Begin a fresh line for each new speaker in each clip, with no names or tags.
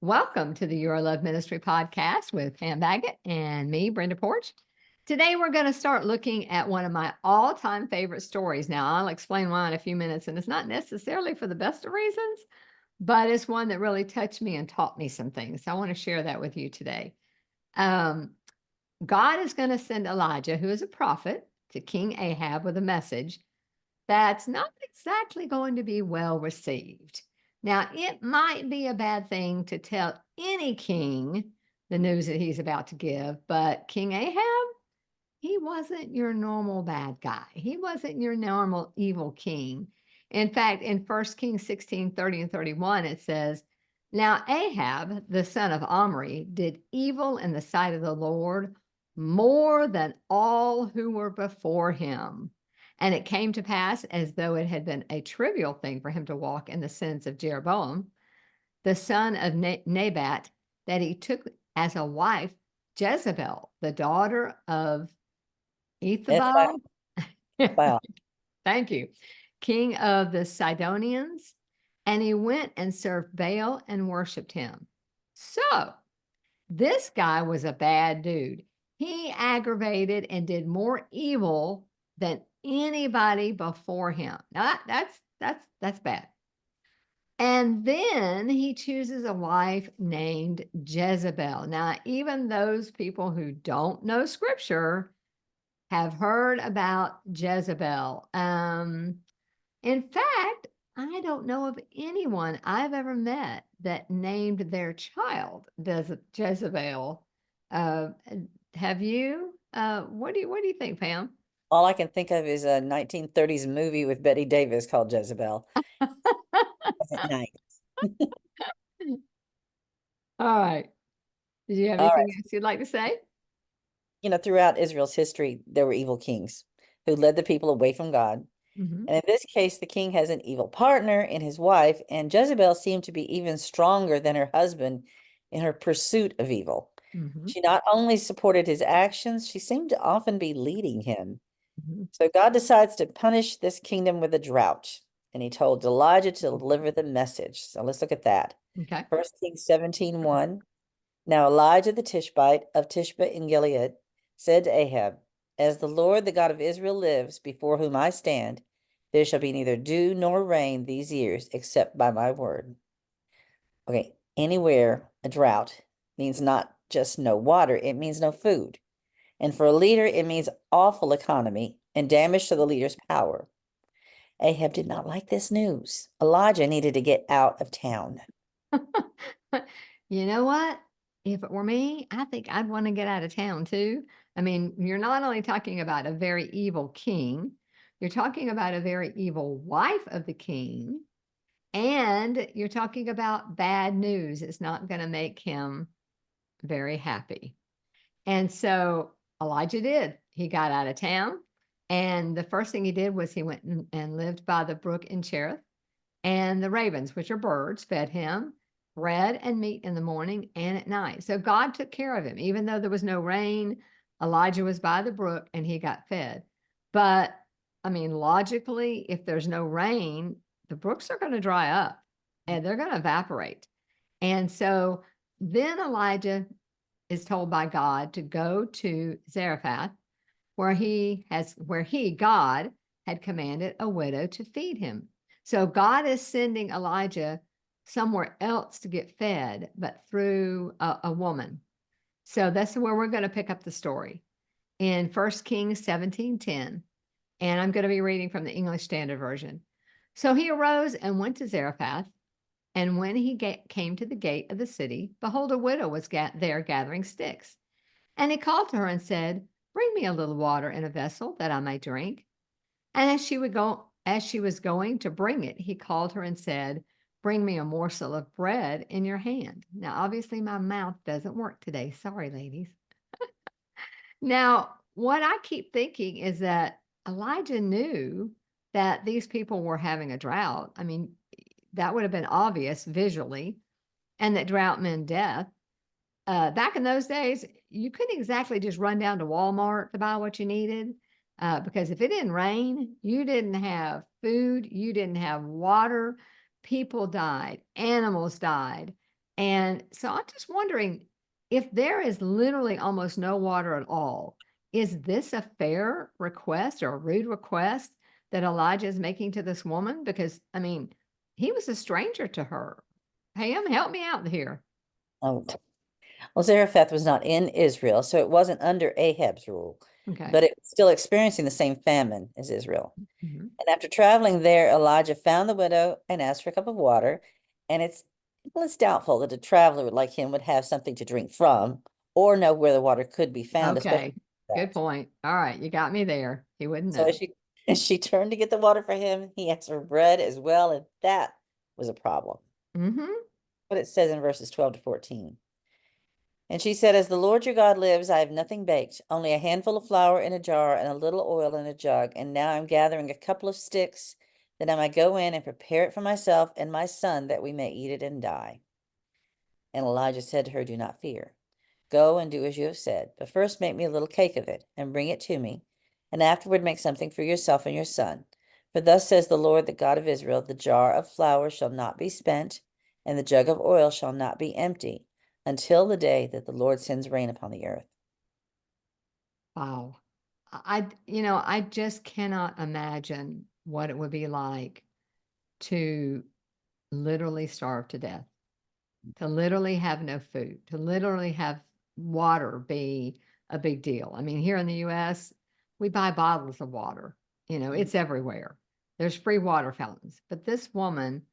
Welcome to the Your Love Ministry podcast with Pam Baggett and me, Brenda Porch. Today, we're going to start looking at one of my all-time favorite stories. Now, I'll explain why in a few minutes, and it's not necessarily for the best of reasons, but it's one that really touched me and taught me some things. So I want to share that with you today. God is going to send Elijah, who is a prophet, to King Ahab with a message that's not exactly going to be well received. Now, it might be a bad thing to tell any king the news that he's about to give, but King Ahab, he wasn't your normal bad guy. He wasn't your normal evil king. In fact, in 1 Kings 16:30 and 31, it says, Now Ahab, the son of Omri, did evil in the sight of the Lord more than all who were before him. And it came to pass, as though it had been a trivial thing for him to walk in the sins of Jeroboam, the son of Nabat, that he took as a wife Jezebel, the daughter of
It's like,
Ethabel.
wow.
Thank you. King of the Sidonians. And he went and served Baal and worshiped him. So this guy was a bad dude. He aggravated and did more evil than anybody before him. Now that's bad. And then he chooses a wife named Jezebel. Now, even those people who don't know scripture have heard about Jezebel. In fact, I don't know of anyone I've ever met that named their child Jezebel. Uh, have you? What do you think, Pam?
All I can think of is a 1930s movie with Betty Davis called Jezebel. Wasn't nice.
All right. Did you have
All
anything
right.
else you'd like to say?
Throughout Israel's history, there were evil kings who led the people away from God.
Hmm.
And in this case, the king has an evil partner in his wife, and Jezebel seemed to be even stronger than her husband in her pursuit of evil.
Hmm.
She not only supported his actions, she seemed to often be leading him.
Hmm.
So God decides to punish this kingdom with a drought, and he told Elijah to deliver the message. So let's look at that.
Okay.
1 Kings 17:1. Now Elijah the Tishbite of Tishbe in Gilead said to Ahab, As the Lord, the God of Israel, lives, before whom I stand, there shall be neither dew nor rain these years, except by my word. Okay, anywhere a drought means not just no water, it means no food. And for a leader, it means awful economy and damage to the leader's power. Ahab did not like this news. Elijah needed to get out of town.
You know what? If it were me, I think I'd want to get out of town too. I mean, you're not only talking about a very evil king, you're talking about a very evil wife of the king, and you're talking about bad news. It's not going to make him very happy. And so Elijah did. He got out of town. And the first thing he did was he went and lived by the brook in Cherith. And the ravens, which are birds, fed him bread and meat in the morning and at night. So God took care of him. Even though there was no rain, Elijah was by the brook and he got fed. But I mean, logically, if there's no rain, the brooks are going to dry up and they're going to evaporate. And so then Elijah is told by God to go to Zarephath, where God, had commanded a widow to feed him. So God is sending Elijah somewhere else to get fed, but through a woman. So that's where we're going to pick up the story in 1 Kings 17:10. And I'm going to be reading from the English Standard Version. So he arose and went to Zarephath. And when he came to the gate of the city, behold, a widow was there gathering sticks. And he called to her and said, Bring me a little water in a vessel that I may drink. And as she was going to bring it, he called her and said, Bring me a morsel of bread in your hand. Now, obviously, my mouth doesn't work today. Sorry, ladies. Now, what I keep thinking is that Elijah knew that these people were having a drought. I mean, that would have been obvious visually, and that drought meant death. Back in those days, you couldn't exactly just run down to Walmart to buy what you needed, because if it didn't rain, you didn't have food, you didn't have water, people died, animals died. And so I'm just wondering if there is literally almost no water at all, is this a fair request or a rude request that Elijah is making to this woman? Because, I mean, he was a stranger to her. Pam, help me out here.
Oh, well, Zarephath was not in Israel, so it wasn't under Ahab's rule,
Okay.
but it was still experiencing the same famine as Israel.
Mhm.
And after traveling there, Elijah found the widow and asked for a cup of water. And it's doubtful that a traveler like him would have something to drink from or know where the water could be found, especially
Okay. Good
that.
point. All right. You got me there. He wouldn't
So
know.
as she turned to get the water for him, he asked for bread as well, and that was a problem.
Hmm.
What it says in verses 12 to 14. And she said, As the Lord your God lives, I have nothing baked, only a handful of flour in a jar and a little oil in a jug. And now I'm gathering a couple of sticks, that I might go in and prepare it for myself and my son, that we may eat it and die. And Elijah said to her, Do not fear. Go and do as you have said, but first make me a little cake of it, and bring it to me, and afterward make something for yourself and your son. For thus says the Lord, the God of Israel, the jar of flour shall not be spent, and the jug of oil shall not be empty, until the day that the Lord sends rain upon the earth.
Wow. I just cannot imagine what it would be like to literally starve to death, to literally have no food, to literally have water be a big deal. I mean, here in the US, we buy bottles of water,
Mm.
it's everywhere. There's free water fountains. But this woman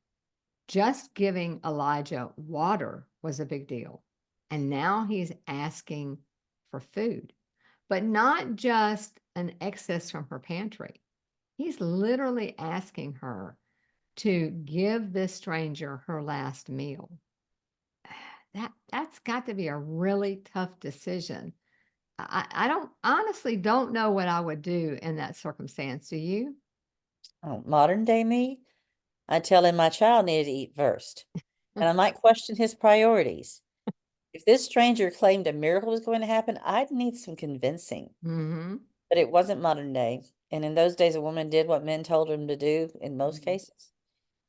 just giving Elijah water was a big deal. And now he's asking for food, but not just an excess from her pantry. He's literally asking her to give this stranger her last meal. That's got to be a really tough decision. I don't honestly don't know what I would do in that circumstance. Do you?
Oh, modern day me, I tell him my child needed to eat first, and I might question his priorities. If this stranger claimed a miracle was going to happen, I'd need some convincing.
Hmm.
But it wasn't modern day, and in those days, a woman did what men told her to do in most
Hmm.
cases.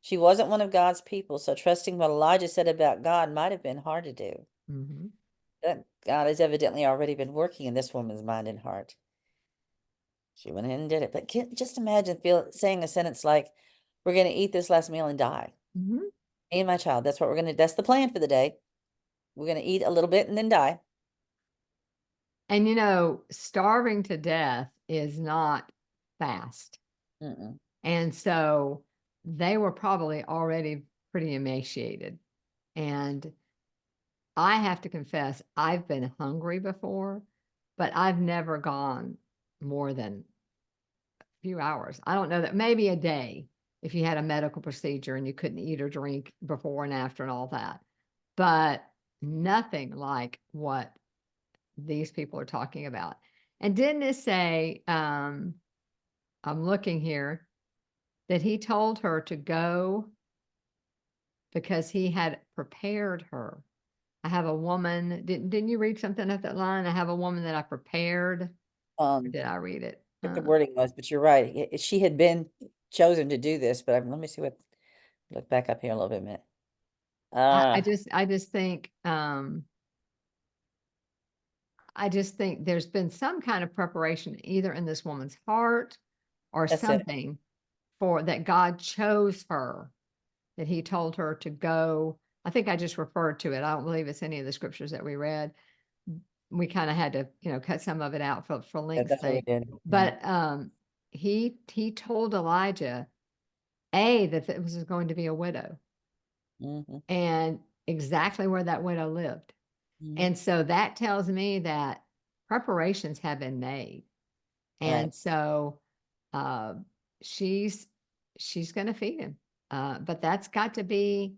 She wasn't one of God's people, so trusting what Elijah said about God might have been hard to do.
Hmm.
But God has evidently already been working in this woman's mind and heart. She went ahead and did it. But just imagine saying a sentence like, We're going to eat this last meal and die.
Hmm.
Me and my child, that's what we're going to, that's the plan for the day. We're going to eat a little bit and then die.
And starving to death is not fast.
Mm-mm.
And so they were probably already pretty emaciated. And I have to confess, I've been hungry before, but I've never gone more than a few hours. I don't know that maybe a day if you had a medical procedure and you couldn't eat or drink before and after and all that. But nothing like what these people are talking about. And didn't it say, I'm looking here, that he told her to go because he had prepared her. I have a woman. Didn't you read something at that line? I have a woman that I prepared. Or
Um,
did I read it?
what the wording was, but you're right. She had been chosen to do this, but let me see what, look back up here a little bit a minute.
I,
Uh,
I just think there's been some kind of preparation either in this woman's heart or
that's it.
something for that God chose her, that he told her to go. I think I just referred to it. I don't believe it's any of the scriptures that we read. We kind of had to, cut some of it out for
Yeah,
link's
that's what we
sake.
did. Mhm.
But he told Elijah A, that it was going to be a widow
Mhm.
and exactly where that widow lived.
Mhm.
And so that tells me that preparations have been made.
Right.
And so uh, she's she's going to feed him. But that's got to be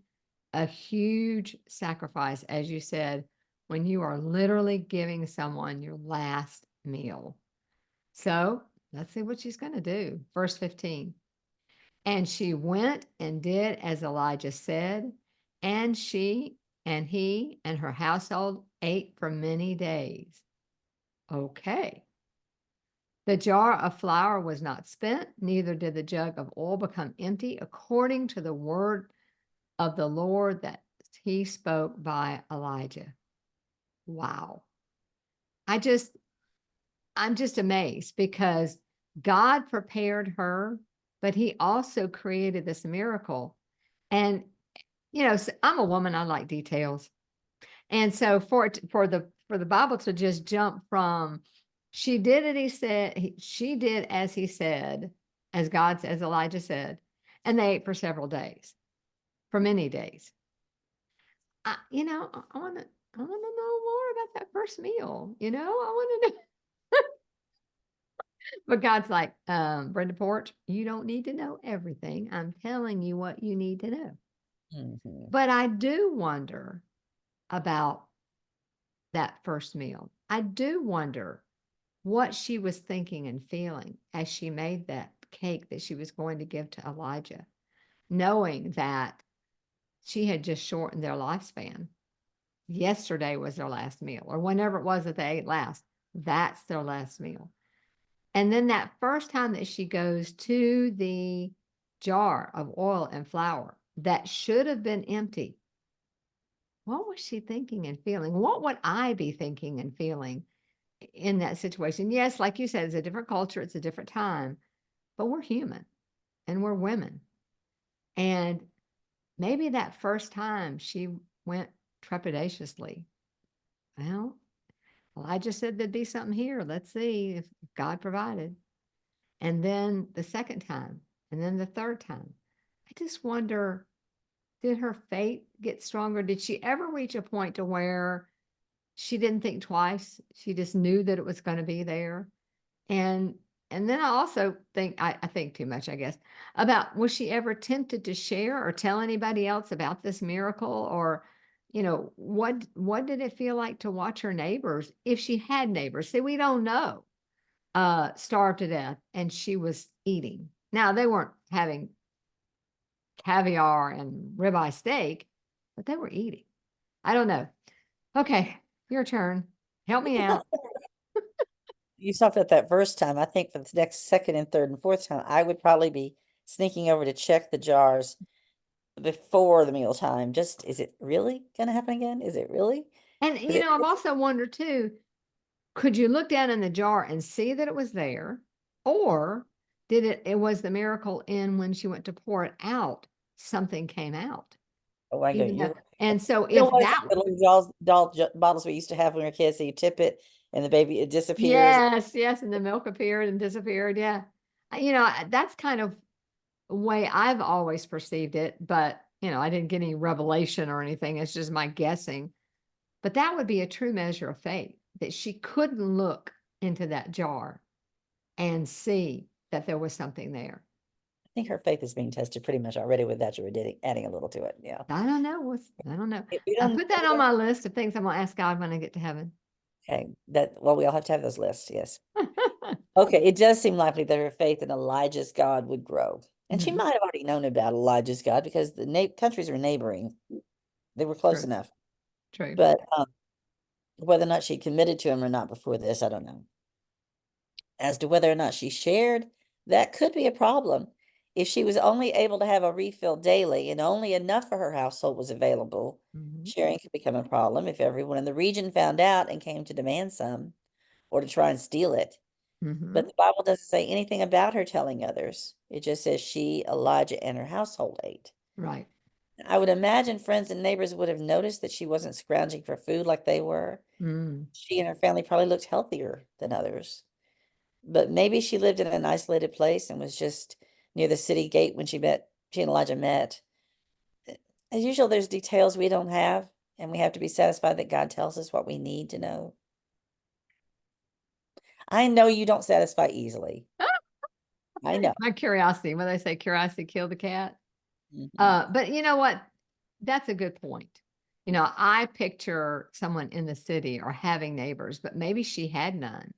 a huge sacrifice, as you said, when you are literally giving someone your last meal. So let's see what she's going to do. Verse 15. And she went and did as Elijah said, and she and he and her household ate for many days. Okay. The jar of flour was not spent, neither did the jug of oil become empty, according to the word of the Lord that he spoke by Elijah. Wow. I just I'm just amazed because God prepared her, but he also created this miracle. And, I'm a woman, I like details. And so for the Bible to just jump from she did it, she did as he said, as Elijah said, and they ate for several days, for many days. I want to know more about that first meal. I want to know. But God's like, Brenda Porch, you don't need to know everything. I'm telling you what you need to know.
Mhm.
But I do wonder about that first meal. I do wonder what she was thinking and feeling as she made that cake that she was going to give to Elijah, knowing that she had just shortened their lifespan. Yesterday was their last meal, or whenever it was that they ate last. That's their last meal. And then that first time that she goes to the jar of oil and flour that should have been empty, what was she thinking and feeling? What would I be thinking and feeling in that situation? Yes, like you said, it's a different culture, it's a different time, but we're human and we're women. And maybe that first time she went trepidatiously. Well, Elijah said there'd be something here. Let's see if God provided. And then the second time, and then the third time. I just wonder, did her faith get stronger? Did she ever reach a point to where she didn't think twice? She just knew that it was going to be there. And and then I also think I think too much, I guess, about was she ever tempted to share or tell anybody else about this miracle? Or, what did it feel like to watch her neighbors, if she had neighbors? See, we don't know, starved to death and she was eating. Now, they weren't having caviar and ribeye steak, but they were eating. I don't know. Okay, your turn. Help me out.
You talked about that first time. I think for the next second and third and fourth time, I would probably be sneaking over to check the jars before the meal time. Just, is it really going to happen again? Is it really?
And,
Is it?
I've also wondered too, could you look down in the jar and see that it was there? Or it was the miracle in when she went to pour it out, something came out.
Oh, I go,
Even though,
you're.
and so
You know
if
what? It's
that
like the little bottles we used to have when we were kids. So you tip it, and the baby it disappears.
Yes, yes, and the milk appeared and disappeared, yeah. That's kind of the way I've always perceived it, but, I didn't get any revelation or anything, it's just my guessing. But that would be a true measure of faith, that she couldn't look into that jar and see that there was something there.
I think her faith is being tested pretty much already with that. You were adding a little to it. Yeah.
I don't know.
We
I
don't.
put that on my list of things I'm gonna ask God when I get to heaven.
Okay. Well, we all have to have those lists. Yes. Okay, it does seem likely that her faith in Elijah's God would grow. And she
Mhm.
might have already known about Elijah's God because the countries were neighboring. They were close
True,
enough.
true.
But whether or not she committed to him or not before this, I don't know. As to whether or not she shared, that could be a problem. If she was only able to have a refill daily and only enough for her household was available,
Mhm,
sharing could become a problem if everyone in the region found out and came to demand some or to try and steal it. But
mhm.
the Bible doesn't say anything about her telling others. It just says she, Elijah, and her household ate.
Right.
I would imagine friends and neighbors would have noticed that she wasn't scrounging for food like they were.
Mm,
She and her family probably looked healthier than others. But maybe she lived in an isolated place and was just near the city gate when she and Elijah met. As usual, there's details we don't have, and we have to be satisfied that God tells us what we need to know. I know you don't satisfy easily. I know.
my curiosity, when they say curiosity killed the cat.
Mhm.
But you know what? That's a good point. I picture someone in the city or having neighbors, but maybe she had none,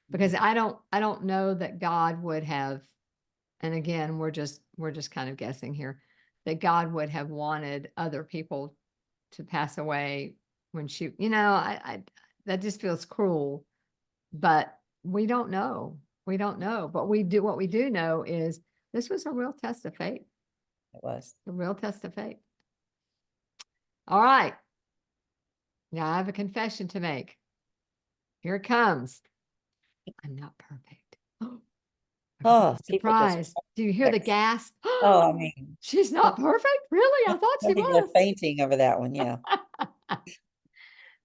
because I don't know that God would have, and again, we're just kind of guessing here, that God would have wanted other people to pass away when I that just feels cruel, but we don't know. We don't know. But what we do know is this was a real test of faith,
It was.
a real test of faith. All right. Now I have a confession to make. Here it comes. I'm not perfect.
Oh,
Everybody's
people just
surprised. Do you hear the
text.
gasp?
Oh, I mean,
She's not perfect? Really? I thought
I
she
think they're
was.
fainting over that one. Yeah.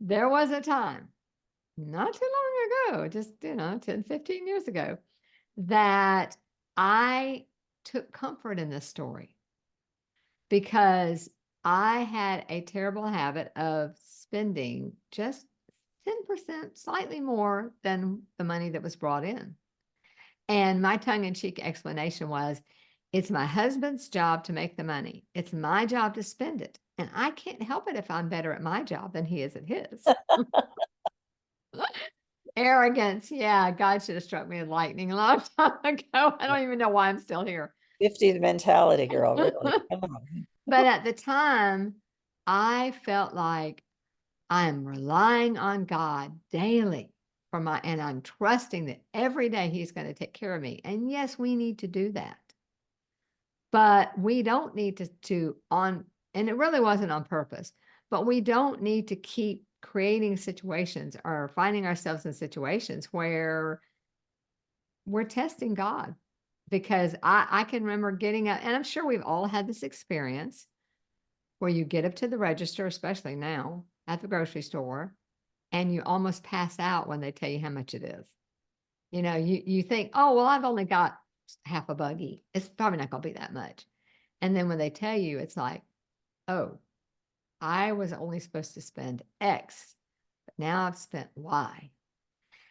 There was a time, not too long ago, just, 10, 15 years ago, that I took comfort in this story because I had a terrible habit of spending just 10%, slightly more than the money that was brought in. And my tongue in cheek explanation was, it's my husband's job to make the money. It's my job to spend it. And I can't help it if I'm better at my job than he is at his. Arrogance. Yeah, God should have struck me with lightning a long time ago. I don't even know why I'm still here.
50s mentality, girl. Really. Come on.
But at the time, I felt like I'm relying on God daily for and I'm trusting that every day He's going to take care of me. And yes, we need to do that. But we don't need and it really wasn't on purpose, but we don't need to keep creating situations or finding ourselves in situations where we're testing God. Because I can remember getting up, and I'm sure we've all had this experience where you get up to the register, especially now at the grocery store, and you almost pass out when they tell you how much it is. You think, oh, well, I've only got half a buggy. It's probably not going to be that much. And then when they tell you, it's like, oh, I was only supposed to spend X, but now I've spent Y.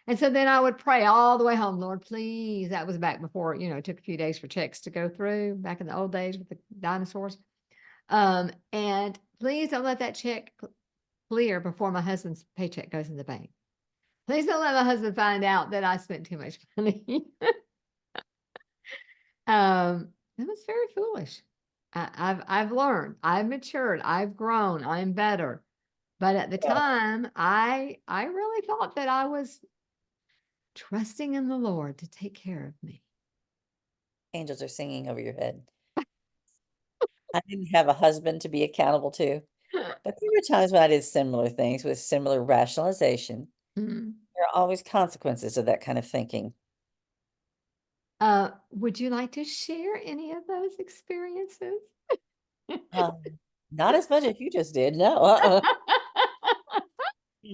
And so then I would pray all the way home, Lord, please. That was back before, it took a few days for checks to go through back in the old days with the dinosaurs. And please don't let that check clear before my husband's paycheck goes in the bank. Please don't let my husband find out that I spent too much money. That was very foolish. I've learned, I've matured, I've grown, I'm better. But at the
Yeah.
time, I really thought that I was trusting in the Lord to take care of me.
Angels are singing over your head. I didn't have a husband to be accountable to, but there were times when I did similar things with similar rationalization.
Mhm.
There are always consequences of that kind of thinking.
Would you like to share any of those experiences?
Not as much as you just did. No,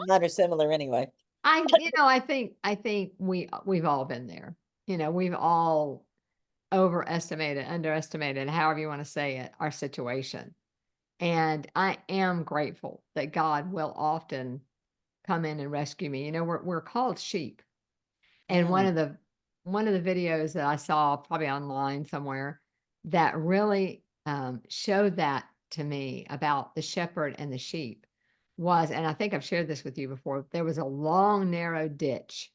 mine are similar anyway.
I think we've all been there. We've all overestimated, underestimated, however you want to say it, our situation. And I am grateful that God will often come in and rescue me. We're called sheep. And one
Mm,
of the videos that I saw probably online somewhere that really showed that to me about the shepherd and the sheep was, and I think I've shared this with you before, there was a long, narrow ditch.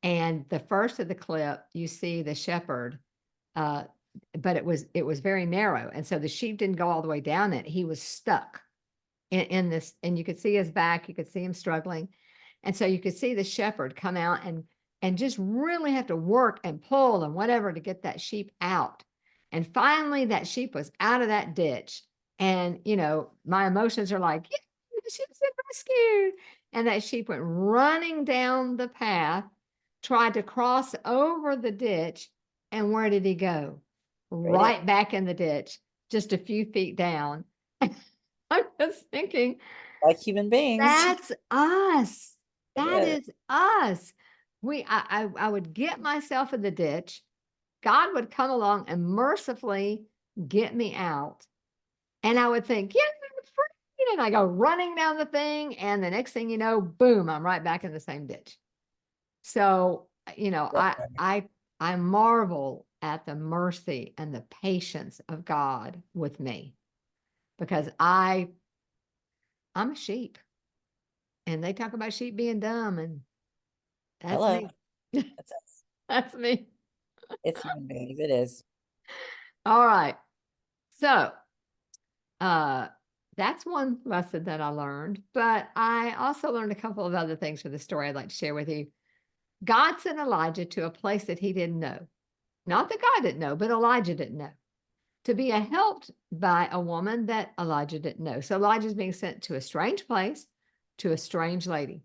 And the first of the clip, you see the shepherd, uh, but it was very narrow. And so the sheep didn't go all the way down it. He was stuck in this, and you could see his back, you could see him struggling. And so you could see the shepherd come out and just really have to work and pull and whatever to get that sheep out. And finally that sheep was out of that ditch. And my emotions are like, yeah, the sheep's been rescued. And that sheep went running down the path, tried to cross over the ditch, and where did he go?
right in.
Right back in the ditch, just a few feet down. I'm just thinking,
Like human beings.
that's us.
It
That
is.
is us. I would get myself in the ditch. God would come along and mercifully get me out. And I would think, yeah, I'm free. And I go running down the thing. And the next thing you know, boom, I'm right back in the same ditch. So, I marvel at the mercy and the patience of God with me because I'm a sheep. And they talk about sheep being dumb, and that's
Hello.
me.
That's us.
That's me.
It's human beings. It is.
All right. So, uh, that's one lesson that I learned, but I also learned a couple of other things from the story I'd like to share with you. God sent Elijah to a place that he didn't know. Not that God didn't know, but Elijah didn't know, to be helped by a woman that Elijah didn't know. So Elijah's being sent to a strange place, to a strange lady.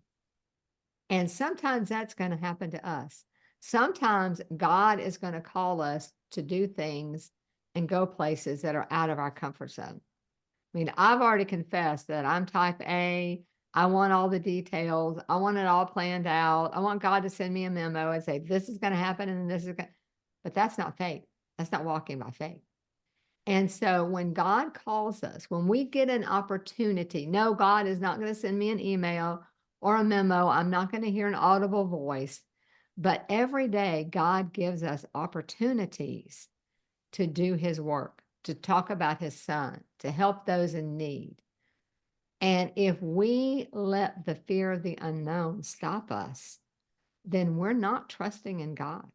And sometimes that's going to happen to us. Sometimes God is going to call us to do things and go places that are out of our comfort zone. I mean, I've already confessed that I'm type A. I want all the details. I want it all planned out. I want God to send me a memo and say, this is going to happen and this is going to, but that's not faith. That's not walking by faith. And so when God calls us, when we get an opportunity, no, God is not going to send me an email or a memo. I'm not going to hear an audible voice. But every day, God gives us opportunities to do his work, to talk about his son, to help those in need. And if we let the fear of the unknown stop us, then we're not trusting in God.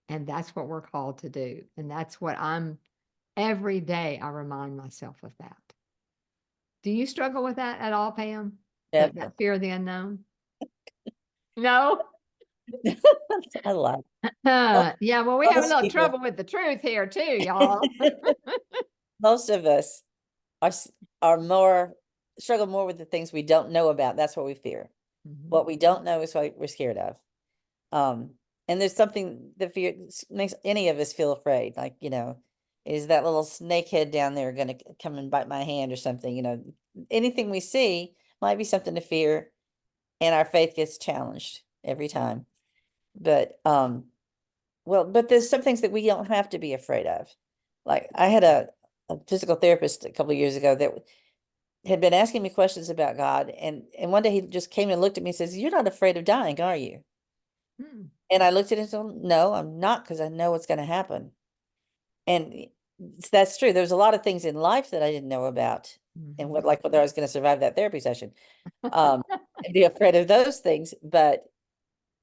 And that's what we're called to do. And that's what every day I remind myself of that. Do you struggle with that at all, Pam? That
Never.
that fear of the unknown? No?
I like most,
Yeah, well, we have a
most
little
people.
trouble with the truth here too, y'all.
Most of us are more struggle more with the things we don't know about. That's what we fear.
Mhm.
What we don't know is what we're scared of. Um, and there's something that fear makes any of us feel afraid. Like, is that little snake head down there going to come and bite my hand or something? Anything we see might be something to fear, and our faith gets challenged every time. But but there's some things that we don't have to be afraid of. Like I had a physical therapist a couple of years ago that had been asking me questions about God, and one day he just came and looked at me and says, "You're not afraid of dying, are you?"
Hmm.
And I looked at him and said, "No, I'm not, because I know what's going to happen." And that's true. There's a lot of things in life that I didn't know about, and
Mhm.
whether I was going to survive that therapy session, and be afraid of those things. But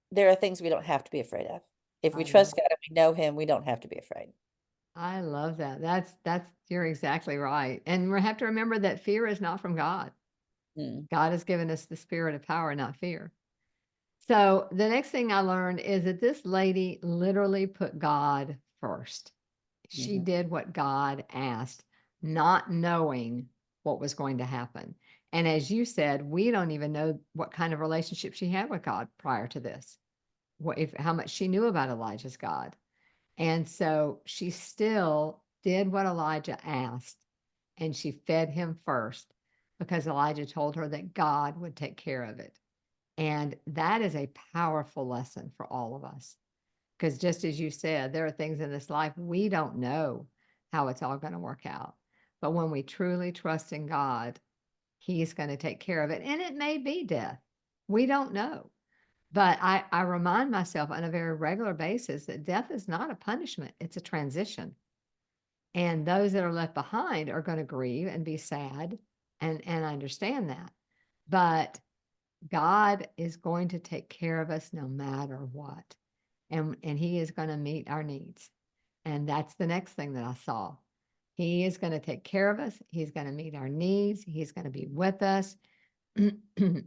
there are things we don't have to be afraid of. If we
I love
trust God and we know Him, we don't have to be afraid.
I love that. That's you're exactly right. And we have to remember that fear is not from God.
Mm,
God has given us the spirit of power, not fear. So the next thing I learned is that this lady literally put God first. She
mhm,
did what God asked, not knowing what was going to happen. And as you said, we don't even know what kind of relationship she had with God prior to this, how much she knew about Elijah's God. And so she still did what Elijah asked, and she fed him first because Elijah told her that God would take care of it. And that is a powerful lesson for all of us. Because just as you said, there are things in this life we don't know how it's all going to work out. But when we truly trust in God, He's going to take care of it. And it may be death. We don't know. But I remind myself on a very regular basis that death is not a punishment, it's a transition. And those that are left behind are going to grieve and be sad. And I understand that. But God is going to take care of us no matter what. And He is going to meet our needs. And that's the next thing that I saw. He is going to take care of us. He's going to meet our needs. He's going to be with us.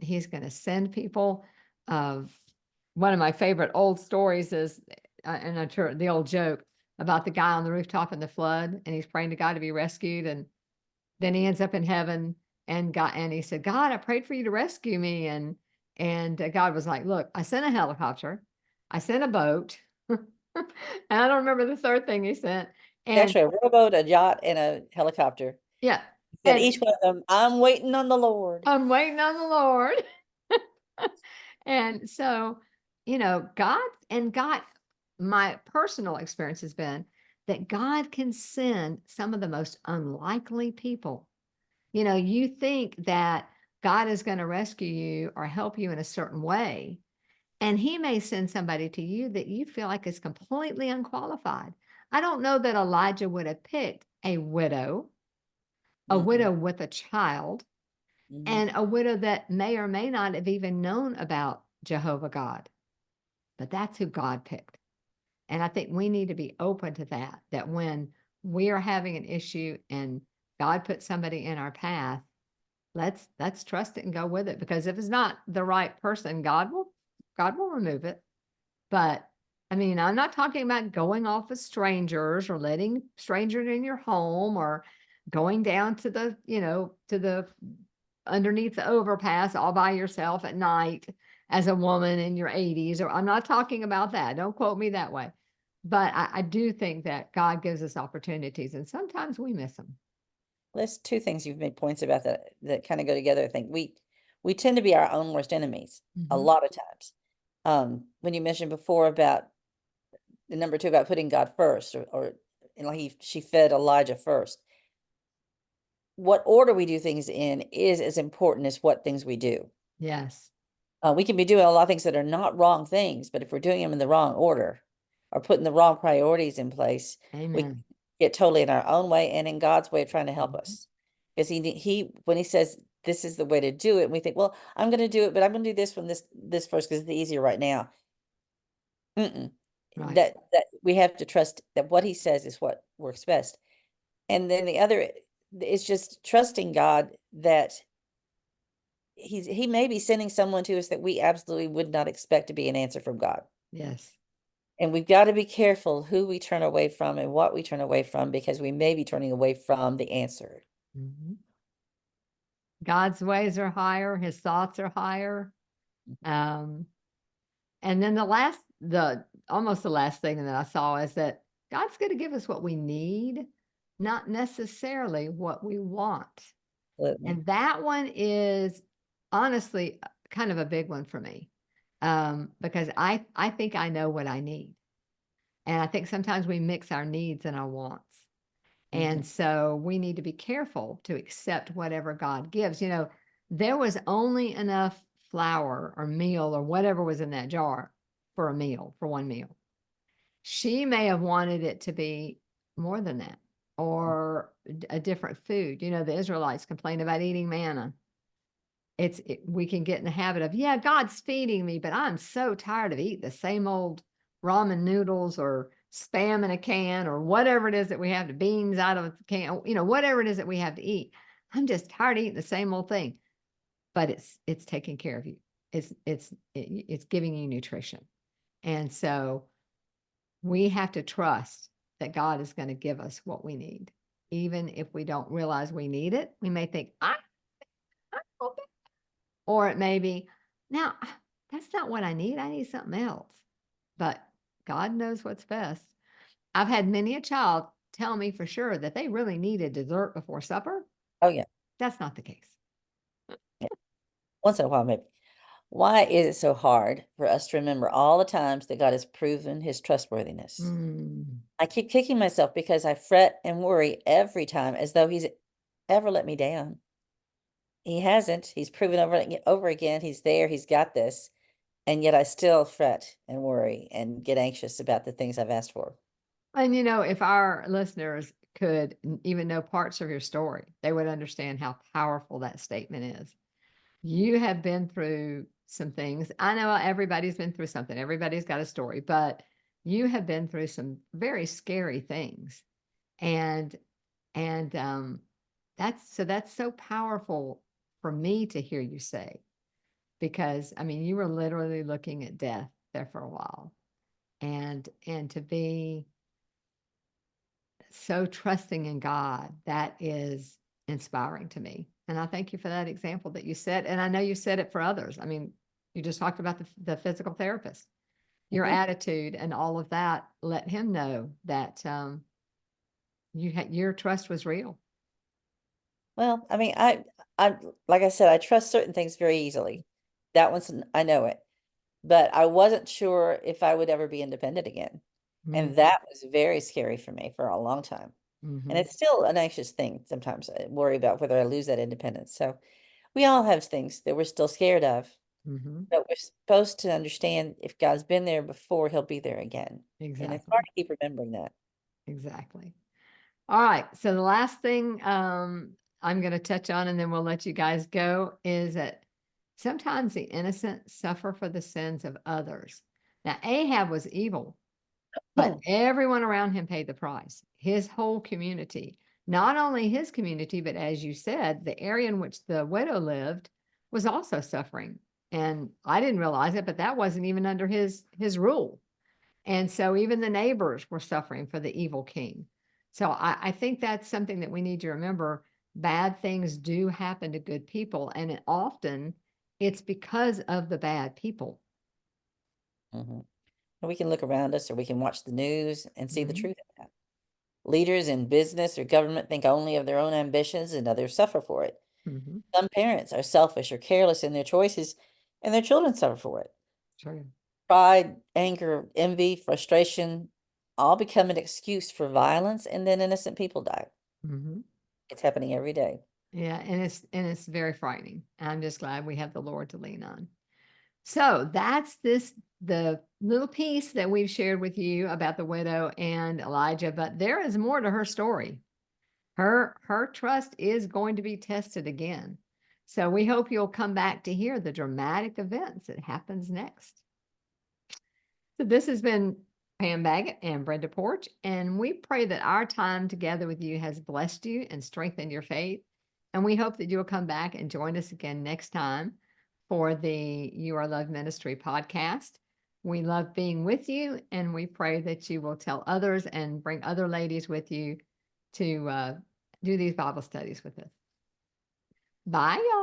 He's going to send people. One of my favorite old stories is, the old joke about the guy on the rooftop in the flood, and he's praying to God to be rescued, and then he ends up in heaven, and he said, "God, I prayed for you to rescue me," and God was like, "Look, I sent a helicopter, I sent a boat, and I don't remember the third thing he sent, and
actually, a rowboat, a yacht, and a helicopter.
yeah,
He said
and
each one of them, "I'm waiting on the Lord."
I'm waiting on the Lord." And so, God, my personal experience has been that God can send some of the most unlikely people. You think that God is going to rescue you or help you in a certain way, and He may send somebody to you that you feel like is completely unqualified. I don't know that Elijah would have picked a
Mm-mm,
widow with a child,
mhm.
and a widow that may or may not have even known about Jehovah God. But that's who God picked. And I think we need to be open to that when we are having an issue and God puts somebody in our path, let's trust it and go with it, because if it's not the right person, God will remove it. But I mean, I'm not talking about going off with strangers or letting strangers in your home or going down to the, to the underneath the overpass all by yourself at night as a woman in your 80s. Or I'm not talking about that. Don't quote me that way. But I do think that God gives us opportunities and sometimes we miss them.
There's two things you've made points about that kind of go together. I think we tend to be our own worst enemies a
Hmm.
lot of times. When you mentioned before about the number two about putting God first, or like she fed Elijah first. What order we do things in is as important as what things we do.
Yes.
We can be doing a lot of things that are not wrong things, but if we're doing them in the wrong order or putting the wrong priorities in place, we
Amen.
get totally in our own way and in God's way of trying to help
Mhm.
us. Because when he says this is the way to do it, we think, well, I'm going to do it, but I'm going to do this first because it's easier right now. Mm-mm.
Right.
That we have to trust that what he says is what works best. And then the other is just trusting God that he may be sending someone to us that we absolutely would not expect to be an answer from God.
Yes.
And we've got to be careful who we turn away from and what we turn away from because we may be turning away from the answer.
Mhm. God's ways are higher, his thoughts are higher. Um, and then the almost the last thing that I saw is that God's going to give us what we need, not necessarily what we want.
Absolutely.
And that one is honestly kind of a big one for me. Because I think I know what I need. And I think sometimes we mix our needs and our wants.
Mhm.
And so we need to be careful to accept whatever God gives. There was only enough flour or meal or whatever was in that jar for a meal, for one meal. She may have wanted it to be more than that or a different food. The Israelites complain about eating manna. We can get in the habit of, yeah, God's feeding me, but I'm so tired of eating the same old ramen noodles or spam in a can or whatever it is that we have, the beans out of a can, whatever it is that we have to eat. I'm just tired of eating the same old thing, but it's taking care of you. It's giving you nutrition. And so we have to trust that God is going to give us what we need. Even if we don't realize we need it, we may think, I don't. Or it may be, now, that's not what I need. I need something else. But God knows what's best. I've had many a child tell me for sure that they really needed dessert before supper.
Oh yeah.
That's not the case.
Yeah. Once in a while, maybe. Why is it so hard for us to remember all the times that God has proven his trustworthiness?
Mm.
I keep kicking myself because I fret and worry every time as though he's ever let me down. He hasn't. He's proven over and over again he's there, he's got this. And yet I still fret and worry and get anxious about the things I've asked for.
And if our listeners could even know parts of your story, they would understand how powerful that statement is. You have been through some things. I know everybody's been through something. Everybody's got a story, but you have been through some very scary things. And that's so powerful for me to hear you say, because I mean, you were literally looking at death there for a while. And to be so trusting in God, that is inspiring to me. And I thank you for that example that you said. And I know you said it for others. I mean, you just talked about the physical therapist, your
Mhm.
attitude and all of that. Let him know that your trust was real.
Well, I mean, I like I said, I trust certain things very easily. That one's I know it. But I wasn't sure if I would ever be independent again. And
Mm-hmm.
that was very scary for me for a long time. And
Mm-hmm.
it's still an anxious thing sometimes. I worry about whether I lose that independence. So we all have things that we're still scared of,
Mm-hmm.
but we're supposed to understand if God's been there before, he'll be there again. And it's hard
Exactly.
to keep remembering that.
Exactly. All right. So the last thing I'm going to touch on, and then we'll let you guys go, is that sometimes the innocent suffer for the sins of others. Now, Ahab was evil, but everyone around him paid the price. His whole community, not only his community, but as you said, the area in which the widow lived was also suffering. And I didn't realize it, but that wasn't even under his rule. And so even the neighbors were suffering for the evil king. So I think that's something that we need to remember. Bad things do happen to good people, and often it's because of the bad people.
And we can look around us or we can watch the news and see the
Mhm,
truth of that. Leaders in business or government think only of their own ambitions and others suffer for it.
mhm,
Some parents are selfish or careless in their choices, and their children suffer for it.
true.
Pride, anger, envy, frustration all become an excuse for violence, and then innocent people die.
Mhm.
It's happening every day.
Yeah, and it's very frightening. I'm just glad we have the Lord to lean on. So that's the little piece that we've shared with you about the widow and Elijah, but there is more to her story. Her trust is going to be tested again. So we hope you'll come back to hear the dramatic events that happens next. So this has been Pam Baggett and Brenda Porch, and we pray that our time together with you has blessed you and strengthened your faith. And we hope that you will come back and join us again next time for the You Are Loved Ministry podcast. We love being with you, and we pray that you will tell others and bring other ladies with you to do these Bible studies with us. Bye, y'all.